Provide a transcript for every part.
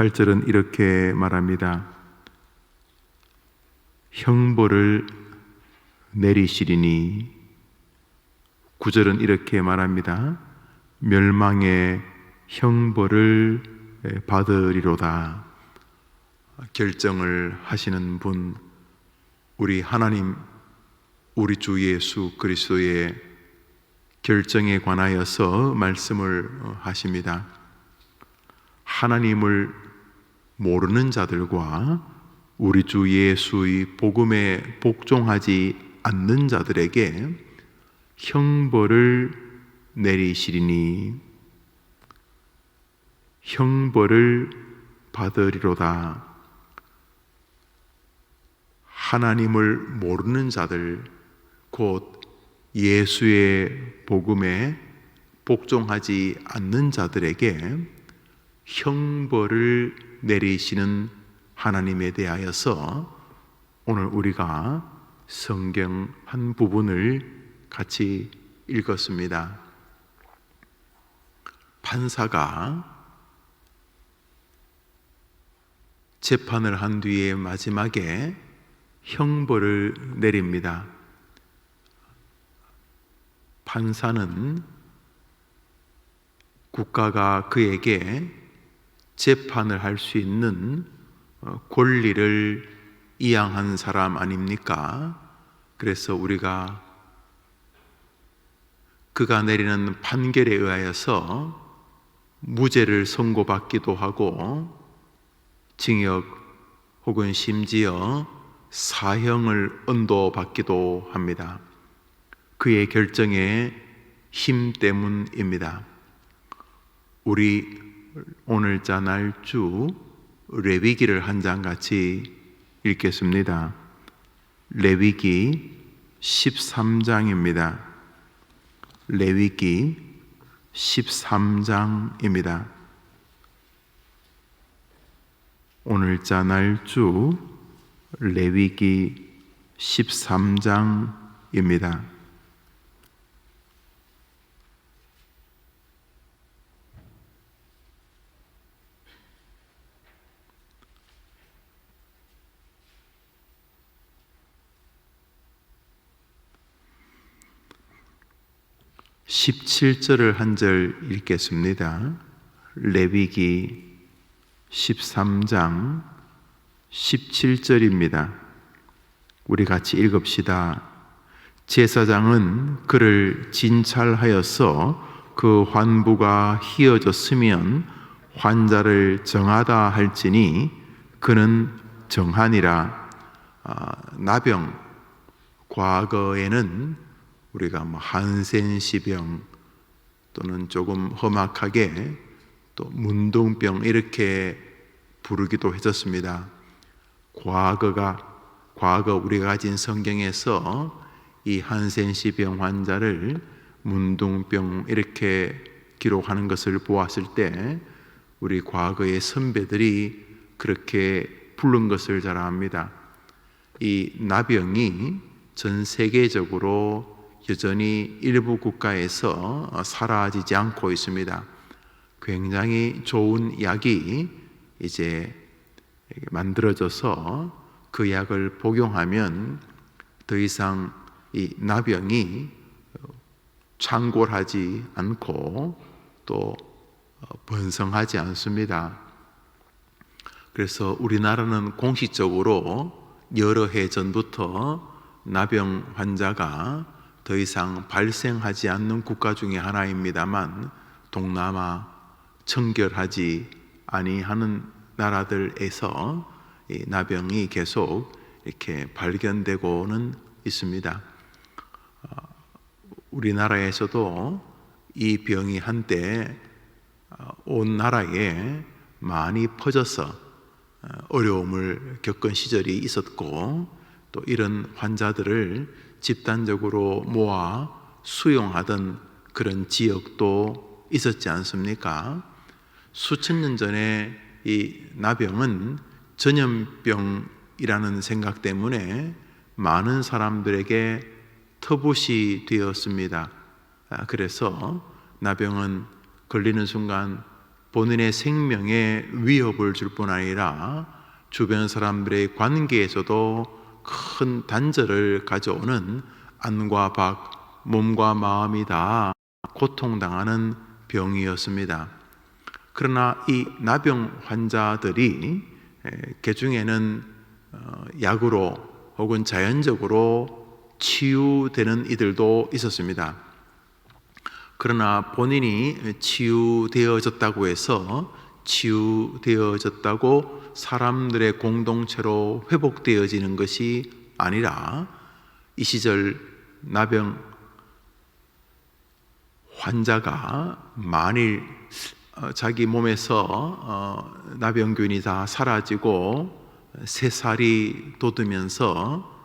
8절은 이렇게 말합니다. 형벌을 내리시리니. 9절은 이렇게 말합니다. 멸망의 형벌을 받으리로다. 결정을 하시는 분, 우리 하나님, 우리 주 예수 그리스도의 결정에 관하여서 말씀을 하십니다. 하나님을 모르는 자들과 우리 주 예수의 복음에 복종하지 않는 자들에게 형벌을 내리시리니 형벌을 받으리로다. 하나님을 모르는 자들, 곧 예수의 복음에 복종하지 않는 자들에게 형벌을 내리시는 하나님에 대하여서 오늘 우리가 성경 한 부분을 같이 읽었습니다. 판사가 재판을 한 뒤에 마지막에 형벌을 내립니다. 판사는 국가가 그에게 재판을 할 수 있는 권리를 이양한 사람 아닙니까? 그래서 우리가 그가 내리는 판결에 의하여서 무죄를 선고받기도 하고 징역 혹은 심지어 사형을 언도받기도 합니다. 그의 결정의 힘 때문입니다. 우리 오늘자 날주 레위기를 한 장 같이 읽겠습니다. 레위기 13장입니다. 레위기 13장입니다. 오늘자 날주 레위기 13장입니다. (17절을) 한 절 읽겠습니다. 레위기 13장 17절입니다. 우리 같이 읽읍시다. 제사장은 그를 진찰하여서 그 환부가 희어졌으면 환자를 정하다 할지니 그는 정하니라. 나병, 과거에는 우리가 한센시병 또는 조금 험악하게 또 문둥병 이렇게 부르기도 했었습니다. 과거 우리가 가진 성경에서 이 한센시병 환자를 문둥병 이렇게 기록하는 것을 보았을 때 우리 과거의 선배들이 그렇게 부른 것을 잘 압니다. 이 나병이 전 세계적으로 여전히 일부 국가에서 사라지지 않고 있습니다. 굉장히 좋은 약이 이제 만들어져서 그 약을 복용하면 더 이상 이 나병이 창궐하지 않고 또 번성하지 않습니다. 그래서 우리나라는 공식적으로 여러 해 전부터 나병 환자가 더 이상 발생하지 않는 국가 중에 하나입니다만 동남아 청결하지 아니하는 나라들에서 이 나병이 계속 이렇게 발견되고는 있습니다. 우리나라에서도 이 병이 한때 온 나라에 많이 퍼져서 어려움을 겪은 시절이 있었고 또 이런 환자들을 집단적으로 모아 수용하던 그런 지역도 있었지 않습니까? 수천 년 전에 이 나병은 전염병이라는 생각 때문에 많은 사람들에게 터부시 되었습니다. 그래서 나병은 걸리는 순간 본인의 생명에 위협을 줄 뿐 아니라 주변 사람들의 관계에서도 큰 단절을 가져오는 안과 밖, 몸과 마음이 다 고통당하는 병이었습니다. 그러나 이 나병 환자들이 개중에는 약으로 혹은 자연적으로 치유되는 이들도 있었습니다. 그러나 본인이 치유되어졌다고 해서 치유되어졌다고 사람들의 공동체로 회복되어지는 것이 아니라 이 시절 나병 환자가 만일 자기 몸에서 나병균이 다 사라지고 새살이 돋으면서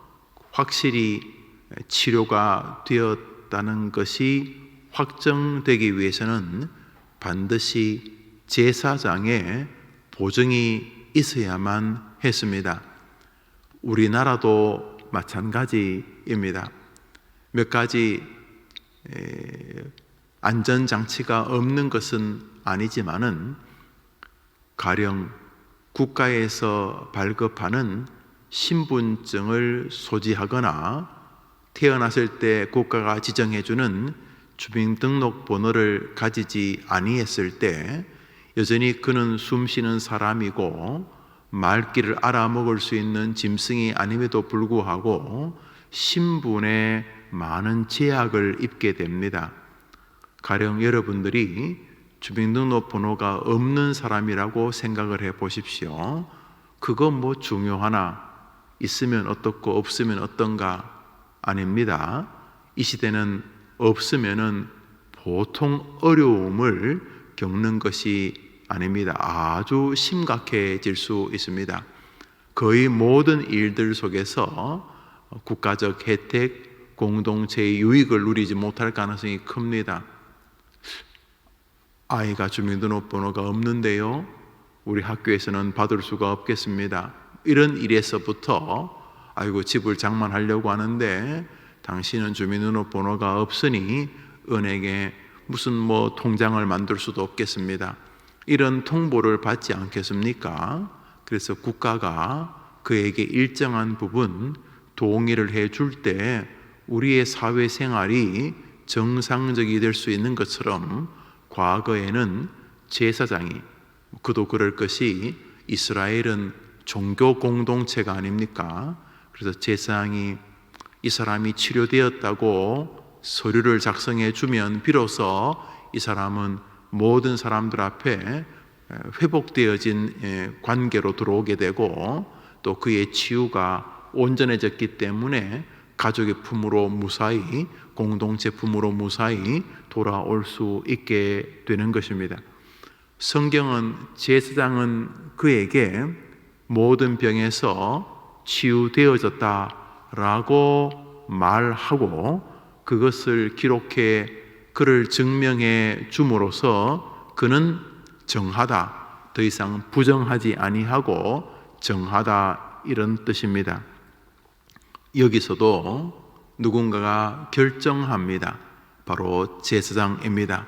확실히 치료가 되었다는 것이 확정되기 위해서는 반드시 제사장의 보증이 있어야만 했습니다. 우리나라도 마찬가지입니다. 몇 가지 안전장치가 없는 것은 아니지만은 가령 국가에서 발급하는 신분증을 소지하거나 태어났을 때 국가가 지정해주는 주민등록번호를 가지지 아니했을 때 여전히 그는 숨쉬는 사람이고 말귀를 알아먹을 수 있는 짐승이 아님에도 불구하고 신분에 많은 제약을 입게 됩니다. 가령 여러분들이 주민등록번호가 없는 사람이라고 생각을 해 보십시오. 그거 뭐 중요하나? 있으면 어떻고 없으면 어떤가? 아닙니다. 이 시대는 없으면은 보통 어려움을 겪는 것이 아닙니다. 아주 심각해질 수 있습니다. 거의 모든 일들 속에서 국가적 혜택, 공동체의 유익을 누리지 못할 가능성이 큽니다. 아이가 주민등록번호가 없는데요, 우리 학교에서는 받을 수가 없겠습니다. 이런 일에서부터 아이고 집을 장만하려고 하는데 당신은 주민등록번호가 없으니 은행에 무슨 통장을 만들 수도 없겠습니다. 이런 통보를 받지 않겠습니까? 그래서 국가가 그에게 일정한 부분 동의를 해줄 때 우리의 사회생활이 정상적이 될 수 있는 것처럼 과거에는 제사장이, 그도 그럴 것이 이스라엘은 종교 공동체가 아닙니까? 그래서 제사장이 이 사람이 치료되었다고 서류를 작성해 주면 비로소 이 사람은 모든 사람들 앞에 회복되어진 관계로 들어오게 되고 또 그의 치유가 온전해졌기 때문에 가족의 품으로 무사히, 공동체 품으로 무사히 돌아올 수 있게 되는 것입니다. 성경은 제사장은 그에게 모든 병에서 치유되어졌다라고 말하고 그것을 기록해 그를 증명해 줌으로써 그는 정하다, 더 이상 부정하지 아니하고 정하다, 이런 뜻입니다. 여기서도 누군가가 결정합니다. 바로 제사장입니다.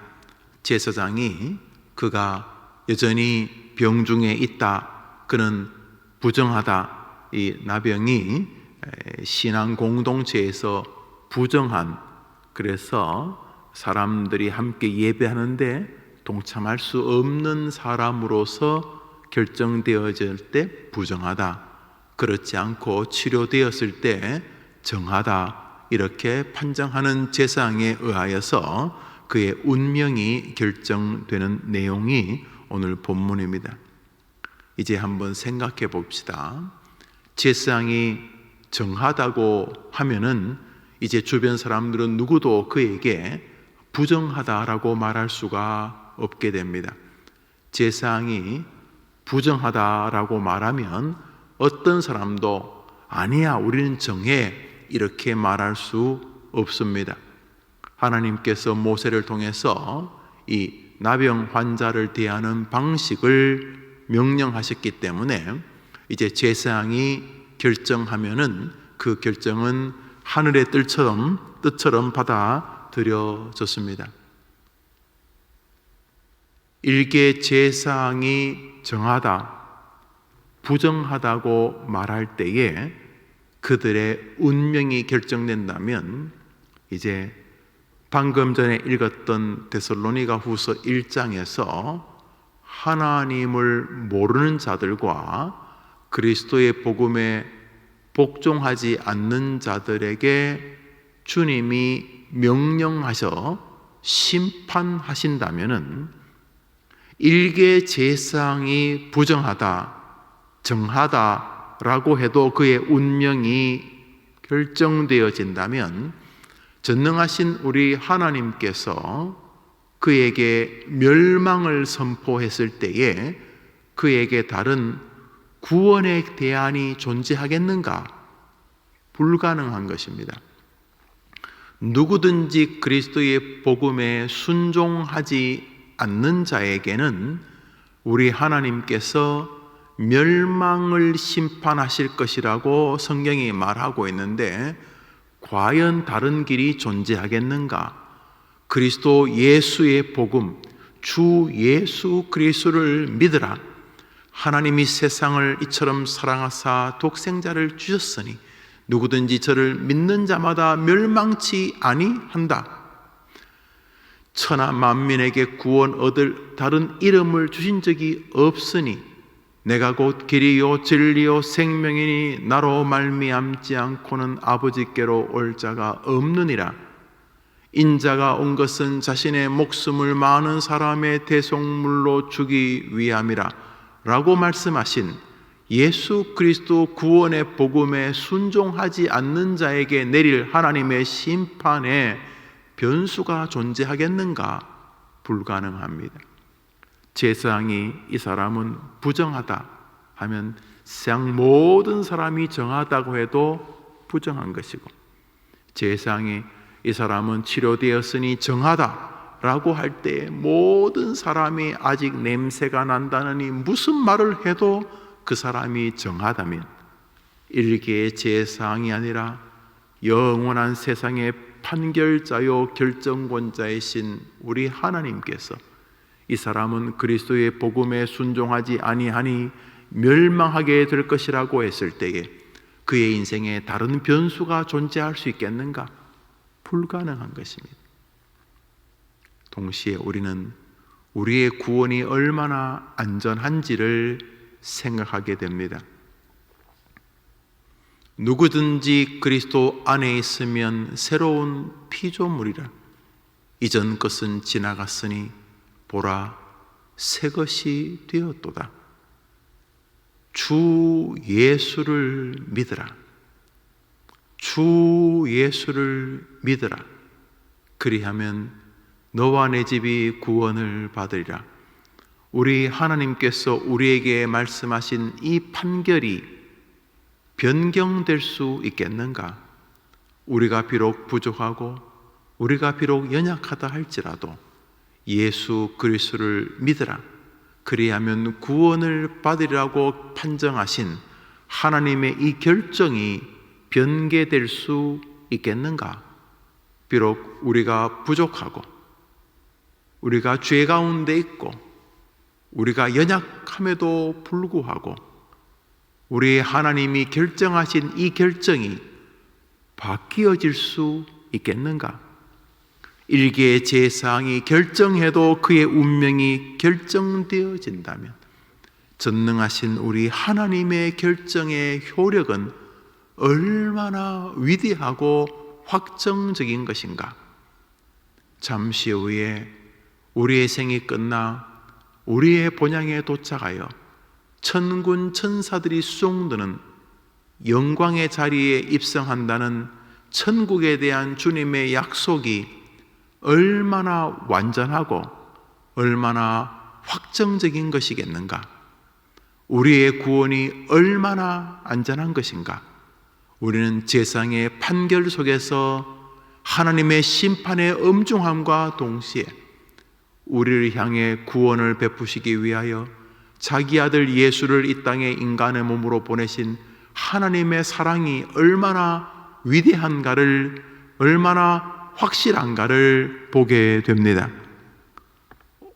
제사장이 그가 여전히 병중에 있다, 그는 부정하다, 이 나병이 신앙 공동체에서 부정한, 그래서 사람들이 함께 예배하는데 동참할 수 없는 사람으로서 결정되어질 때 부정하다, 그렇지 않고 치료되었을 때 정하다, 이렇게 판정하는 제사장에 의하여서 그의 운명이 결정되는 내용이 오늘 본문입니다. 이제 한번 생각해 봅시다. 제사장이 정하다고 하면은 이제 주변 사람들은 누구도 그에게 부정하다라고 말할 수가 없게 됩니다. 제사장이 부정하다라고 말하면 어떤 사람도 아니야, 우리는 정해, 이렇게 말할 수 없습니다. 하나님께서 모세를 통해서 이 나병 환자를 대하는 방식을 명령하셨기 때문에 이제 제사장이 결정하면은 그 결정은 하늘의 뜻처럼 받아들여졌습니다. 일개 제사장이 정하다, 부정하다고 말할 때에 그들의 운명이 결정된다면, 이제 방금 전에 읽었던 데살로니가 후서 1장에서 하나님을 모르는 자들과 그리스도의 복음에 복종하지 않는 자들에게 주님이 명령하셔 심판하신다면은, 일개 제사장이 부정하다, 정하다라고 해도 그의 운명이 결정되어진다면, 전능하신 우리 하나님께서 그에게 멸망을 선포했을 때에 그에게 다른 구원의 대안이 존재하겠는가? 불가능한 것입니다. 누구든지 그리스도의 복음에 순종하지 않는 자에게는 우리 하나님께서 멸망을 심판하실 것이라고 성경이 말하고 있는데, 과연 다른 길이 존재하겠는가? 그리스도 예수의 복음, 주 예수 그리스도를 믿으라. 하나님이 세상을 이처럼 사랑하사 독생자를 주셨으니 누구든지 저를 믿는 자마다 멸망치 아니한다. 천하 만민에게 구원 얻을 다른 이름을 주신 적이 없으니 내가 곧 길이요 진리요 생명이니 나로 말미암지 않고는 아버지께로 올 자가 없느니라. 인자가 온 것은 자신의 목숨을 많은 사람의 대속물로 주기 위함이라 라고 말씀하신 예수 그리스도 구원의 복음에 순종하지 않는 자에게 내릴 하나님의 심판에 변수가 존재하겠는가? 불가능합니다. 제사장이 이 사람은 부정하다 하면 세상 모든 사람이 정하다고 해도 부정한 것이고, 제사장이 이 사람은 치료되었으니 정하다라고 할 때 모든 사람이 아직 냄새가 난다느니 무슨 말을 해도 그 사람이 정하다면, 일개의 제사장이 아니라 영원한 세상의 판결자요 결정권자이신 우리 하나님께서 이 사람은 그리스도의 복음에 순종하지 아니하니 멸망하게 될 것이라고 했을 때에 그의 인생에 다른 변수가 존재할 수 있겠는가? 불가능한 것입니다. 동시에 우리는 우리의 구원이 얼마나 안전한지를 생각하게 됩니다. 누구든지 그리스도 안에 있으면 새로운 피조물이라. 이전 것은 지나갔으니 보라 새 것이 되었도다. 주 예수를 믿으라. 주 예수를 믿으라. 그리하면 너와 내 집이 구원을 받으리라. 우리 하나님께서 우리에게 말씀하신 이 판결이 변경될 수 있겠는가? 우리가 비록 부족하고 우리가 비록 연약하다 할지라도 예수 그리스도를 믿으라. 그리하면 구원을 받으리라고 판정하신 하나님의 이 결정이 변개될 수 있겠는가? 비록 우리가 부족하고 우리가 죄 가운데 있고 우리가 연약함에도 불구하고 우리 하나님이 결정하신 이 결정이 바뀌어질 수 있겠는가? 일개의 제사장이 결정해도 그의 운명이 결정되어진다면 전능하신 우리 하나님의 결정의 효력은 얼마나 위대하고 확정적인 것인가? 잠시 후에 우리의 생이 끝나 우리의 본향에 도착하여 천군 천사들이 수종드는 영광의 자리에 입성한다는 천국에 대한 주님의 약속이 얼마나 완전하고 얼마나 확정적인 것이겠는가? 우리의 구원이 얼마나 안전한 것인가? 우리는 제사장의 판결 속에서 하나님의 심판의 엄중함과 동시에 우리를 향해 구원을 베푸시기 위하여 자기 아들 예수를 이 땅에 인간의 몸으로 보내신 하나님의 사랑이 얼마나 위대한가를, 얼마나 확실한가를 보게 됩니다.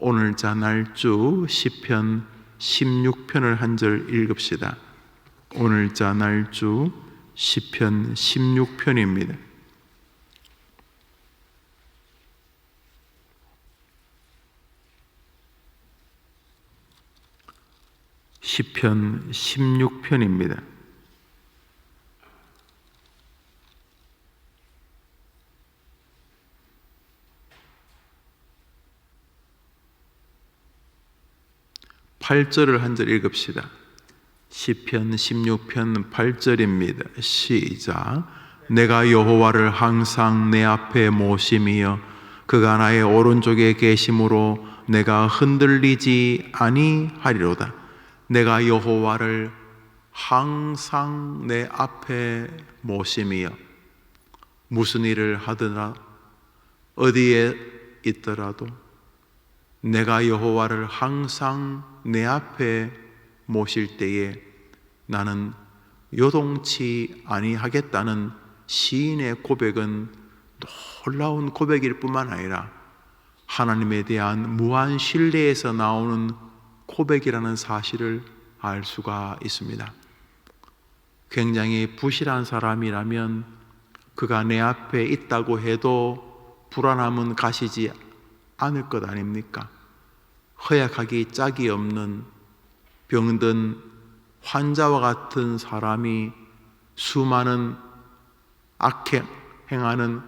오늘 자 날주 시편 16편을 한 절 읽읍시다. 오늘 자 날주 시편 16편입니다. 시편 16편입니다. 팔절을 한 절 읽읍시다. 시편 16편 8절입니다. 시작. 내가 여호와를 항상 내 앞에 모심이여 그가 나의 오른쪽에 계심으로 내가 흔들리지 아니하리로다. 내가 여호와를 항상 내 앞에 모심이여. 무슨 일을 하더라 어디에 있더라도 내가 여호와를 항상 내 앞에 모실 때에 나는 요동치 아니하겠다는 시인의 고백은 놀라운 고백일 뿐만 아니라 하나님에 대한 무한 신뢰에서 나오는 고백이라는 사실을 알 수가 있습니다. 굉장히 부실한 사람이라면 그가 내 앞에 있다고 해도 불안함은 가시지 않을 것 아닙니까? 허약하기 짝이 없는 병든 환자와 같은 사람이 수많은 악행하는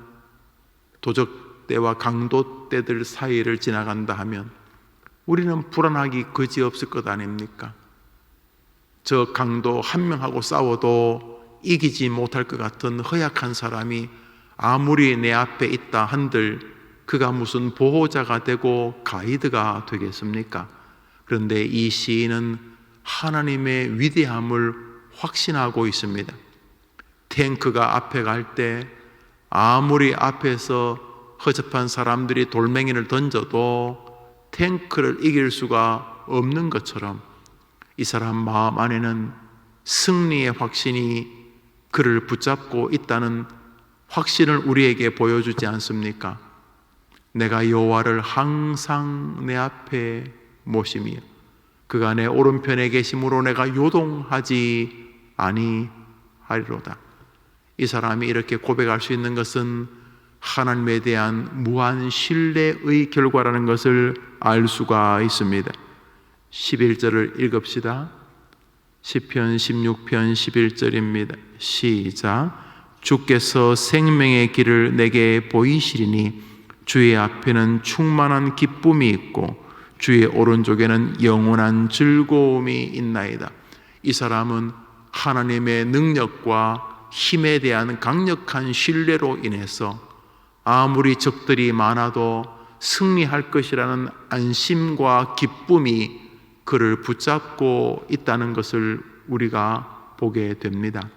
도적대와 강도대들 사이를 지나간다 하면 우리는 불안하기 그지없을 것 아닙니까? 저 강도 한 명하고 싸워도 이기지 못할 것 같은 허약한 사람이 아무리 내 앞에 있다 한들 그가 무슨 보호자가 되고 가이드가 되겠습니까? 그런데 이 시인은 하나님의 위대함을 확신하고 있습니다. 탱크가 앞에 갈 때 아무리 앞에서 허접한 사람들이 돌멩이를 던져도 탱크를 이길 수가 없는 것처럼 이 사람 마음 안에는 승리의 확신이 그를 붙잡고 있다는 확신을 우리에게 보여주지 않습니까? 내가 여호와를 항상 내 앞에 모심이요 그가 내 오른편에 계심으로 내가 요동하지 아니하리로다. 이 사람이 이렇게 고백할 수 있는 것은 하나님에 대한 무한 신뢰의 결과라는 것을 알 수가 있습니다. 11절을 읽읍시다. 시편 16편 11절입니다. 시작. 주께서 생명의 길을 내게 보이시리니 주의 앞에는 충만한 기쁨이 있고 주의 오른쪽에는 영원한 즐거움이 있나이다. 이 사람은 하나님의 능력과 힘에 대한 강력한 신뢰로 인해서 아무리 적들이 많아도 승리할 것이라는 안심과 기쁨이 그를 붙잡고 있다는 것을 우리가 보게 됩니다.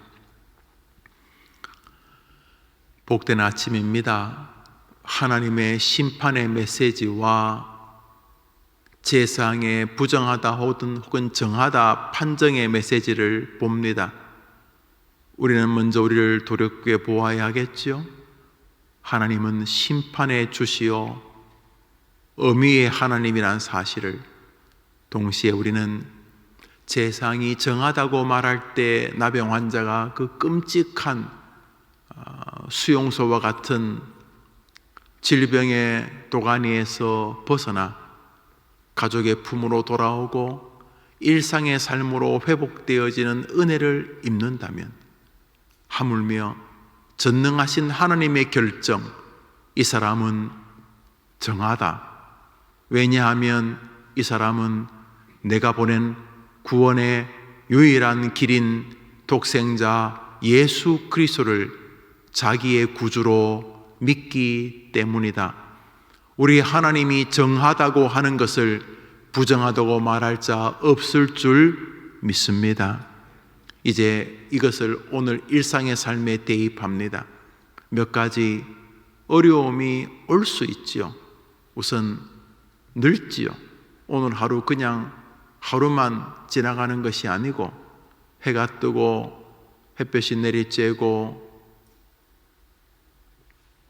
복된 아침입니다. 하나님의 심판의 메시지와 제사장의 부정하다 혹은 정하다 판정의 메시지를 봅니다. 우리는 먼저 우리를 돌이켜 보아야 하겠죠. 하나님은 심판의 주시요 엄위의 하나님이라는 사실을, 동시에 우리는 제사장이 정하다고 말할 때 나병 환자가 그 끔찍한 수용소와 같은 질병의 도가니에서 벗어나 가족의 품으로 돌아오고 일상의 삶으로 회복되어지는 은혜를 입는다면, 하물며 전능하신 하나님의 결정, 이 사람은 정하다. 왜냐하면 이 사람은 내가 보낸 구원의 유일한 길인 독생자 예수 그리스도를 자기의 구주로 믿기 때문이다. 우리 하나님이 정하다고 하는 것을 부정하다고 말할 자 없을 줄 믿습니다. 이제 이것을 오늘 일상의 삶에 대입합니다. 몇 가지 어려움이 올 수 있지요. 우선 늙지요. 오늘 하루 그냥 하루만 지나가는 것이 아니고 해가 뜨고 햇볕이 내리쬐고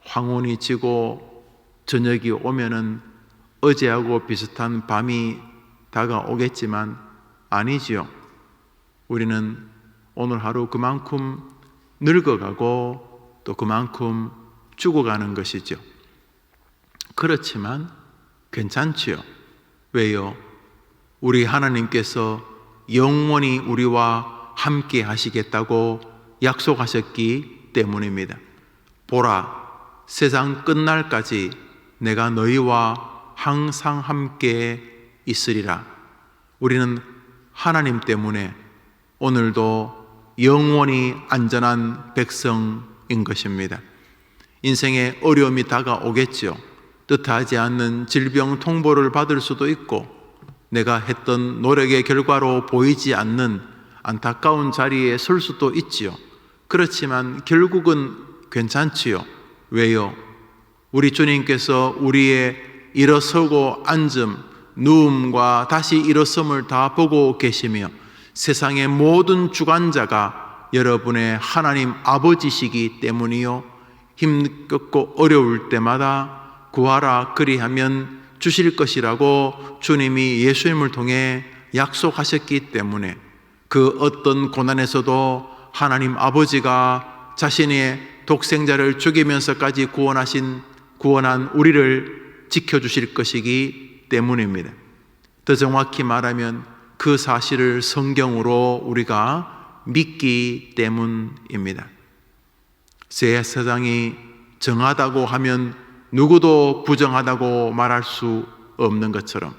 황혼이 지고 저녁이 오면은 어제하고 비슷한 밤이 다가오겠지만 아니지요. 우리는 오늘 하루 그만큼 늙어가고 또 그만큼 죽어가는 것이죠. 그렇지만 괜찮지요. 왜요? 우리 하나님께서 영원히 우리와 함께 하시겠다고 약속하셨기 때문입니다. 보라, 세상 끝날까지 내가 너희와 항상 함께 있으리라. 우리는 하나님 때문에 오늘도 영원히 안전한 백성인 것입니다. 인생에 어려움이 다가오겠죠. 뜻하지 않는 질병 통보를 받을 수도 있고, 내가 했던 노력의 결과로 보이지 않는 안타까운 자리에 설 수도 있지요. 그렇지만 결국은 괜찮지요. 왜요? 우리 주님께서 우리의 일어서고 앉음, 누움과 다시 일어섬을 다 보고 계시며 세상의 모든 주관자가 여러분의 하나님 아버지시기 때문이요, 힘겹고 어려울 때마다 구하라 그리하면 주실 것이라고 주님이 예수님을 통해 약속하셨기 때문에 그 어떤 고난에서도 하나님 아버지가 자신의 독생자를 죽이면서까지 구원한 우리를 지켜주실 것이기 때문입니다. 더 정확히 말하면 그 사실을 성경으로 우리가 믿기 때문입니다. 새 세상이 정하다고 하면 누구도 부정하다고 말할 수 없는 것처럼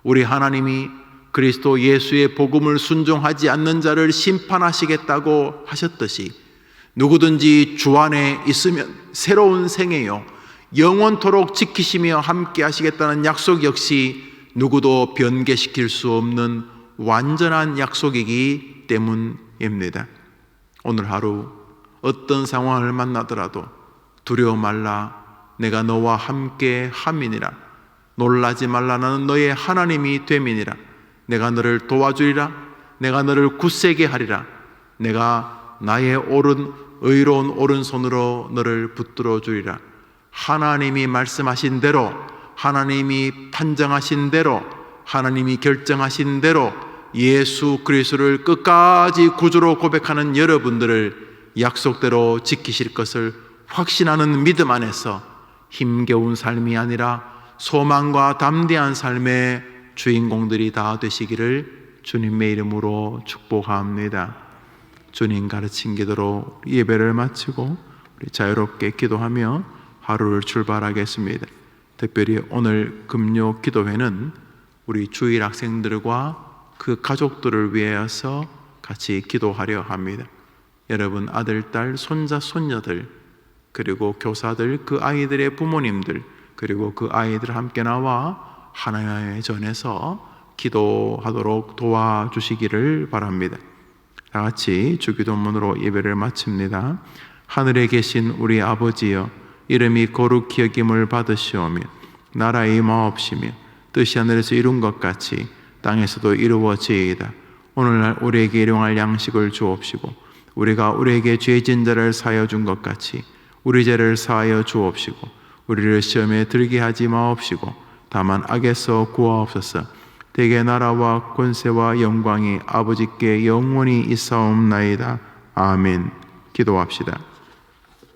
우리 하나님이 그리스도 예수의 복음을 순종하지 않는 자를 심판하시겠다고 하셨듯이 누구든지 주 안에 있으면 새로운 생애요 영원토록 지키시며 함께 하시겠다는 약속 역시 누구도 변개시킬 수 없는 완전한 약속이기 때문입니다. 오늘 하루 어떤 상황을 만나더라도 두려워 말라, 내가 너와 함께 함이니라. 놀라지 말라, 나는 너의 하나님이 됨이니라. 내가 너를 도와주리라. 내가 너를 굳세게 하리라. 내가 나의 의로운 오른손으로 너를 붙들어 주리라. 하나님이 말씀하신 대로, 하나님이 판정하신 대로, 하나님이 결정하신 대로 예수 그리스도를 끝까지 구주로 고백하는 여러분들을 약속대로 지키실 것을 확신하는 믿음 안에서 힘겨운 삶이 아니라 소망과 담대한 삶의 주인공들이 다 되시기를 주님의 이름으로 축복합니다. 주님 가르친 기도로 예배를 마치고 우리 자유롭게 기도하며 하루를 출발하겠습니다. 특별히 오늘 금요 기도회는 우리 주일 학생들과 그 가족들을 위해서 같이 기도하려 합니다. 여러분 아들, 딸, 손자, 손녀들, 그리고 교사들, 그 아이들의 부모님들, 그리고 그 아이들 함께 나와 하나님의 전에서 기도하도록 도와주시기를 바랍니다. 다 같이 주기도문으로 예배를 마칩니다. 하늘에 계신 우리 아버지여, 이름이 거룩히 여김을 받으시오며 나라의 임하옵시며 뜻이 하늘에서 이룬 것 같이 땅에서도 이루어지이다. 오늘날 우리에게 일용할 양식을 주옵시고 우리가 우리에게 죄진 자를 사하여 준 것 같이 우리 죄를 사하여 주옵시고 우리를 시험에 들게 하지 마옵시고 다만 악에서 구하옵소서. 대개 나라와 권세와 영광이 아버지께 영원히 있사옵나이다. 아멘. 기도합시다.